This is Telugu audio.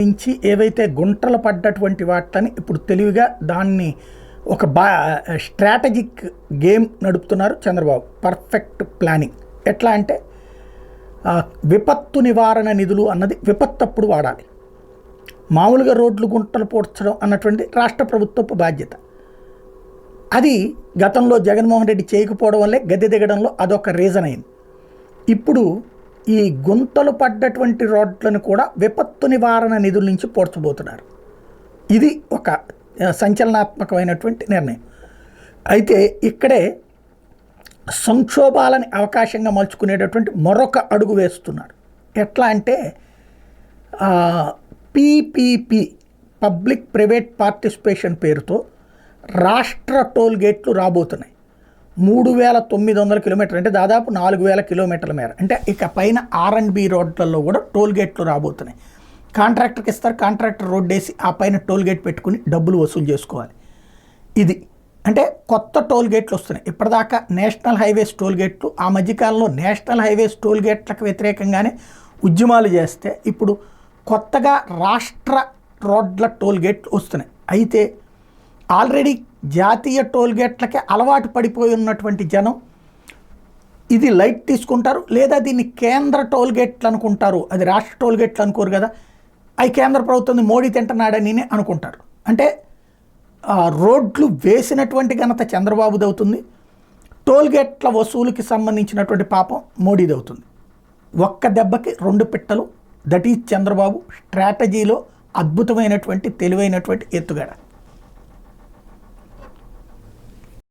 నుంచి ఏవైతే గుంటలు పడ్డటువంటి వాటిని ఇప్పుడు తెలివిగా దాన్ని ఒక స్ట్రాటజిక్ గేమ్ నడుపుతున్నారు చంద్రబాబు. Perfect planning. ఎట్లా అంటే విపత్తు నివారణ నిధులు అన్నది విపత్తు అప్పుడు వాడాలి. మామూలుగా రోడ్లు గుంటలు పూడ్చడం అన్నటువంటి రాష్ట్ర ప్రభుత్వపు బాధ్యత. అది గతంలో జగన్మోహన్ రెడ్డి చేయకపోవడం వల్లే గద్దె దిగడంలో అదొక రీజన్ అయింది. ఇప్పుడు ఈ గుంతలు పడ్డటువంటి రోడ్లను కూడా విపత్తు నివారణ నిధుల నుంచి పూడ్చబోతున్నారు. ఇది ఒక సంచలనాత్మకమైనటువంటి నిర్ణయం. అయితే ఇక్కడే సంక్షోభాలని అవకాశంగా మలుచుకునేటటువంటి మరొక అడుగు వేస్తున్నారు. ఎట్లా అంటే పీపీపీ, పబ్లిక్ ప్రైవేట్ పార్టిసిపేషన్ పేరుతో రాష్ట్ర టోల్ గేట్లు రాబోతున్నాయి. 3900 కిలోమీటర్లు అంటే దాదాపు 4000 కిలోమీటర్ల మేర. అంటే ఇక పైన R&B రోడ్లలో కూడా టోల్ గేట్లు రాబోతున్నాయి. కాంట్రాక్టర్కి ఇస్తారు, కాంట్రాక్టర్ రోడ్డు వేసి ఆ పైన టోల్ గేట్ పెట్టుకుని డబ్బులు వసూలు చేసుకోవాలి. ఇది అంటే కొత్త టోల్ గేట్లు వస్తున్నాయి. ఇప్పటిదాకా నేషనల్ హైవేస్ టోల్ గేట్లు, ఆ మధ్యకాలంలో నేషనల్ హైవేస్ టోల్ గేట్లకు వ్యతిరేకంగానే ఉద్యమాలు చేస్తే ఇప్పుడు కొత్తగా రాష్ట్ర రోడ్ల టోల్ గేట్లు వస్తున్నాయి. అయితే ఆల్రెడీ జాతీయ టోల్ గేట్లకే అలవాటు పడిపోయి ఉన్నటువంటి జనం ఇది లైట్ తీసుకుంటారు, లేదా దీన్ని కేంద్ర టోల్ గేట్లు అనుకుంటారు. అది రాష్ట్ర టోల్ గేట్లు అనుకోరు కదా, అవి కేంద్ర ప్రభుత్వం మోడీ తింటున్నాడని అనుకుంటారు. అంటే రోడ్లు వేసినటువంటి ఘనత చంద్రబాబుది అవుతుంది, టోల్ గేట్ల వసూలుకి సంబంధించినటువంటి పాపం మోడీది అవుతుంది. ఒక్క దెబ్బకి 2 పిట్టలు. దట్ ఈజ్ చంద్రబాబు స్ట్రాటజీలో అద్భుతమైనటువంటి తెలివైనటువంటి ఎత్తుగడ.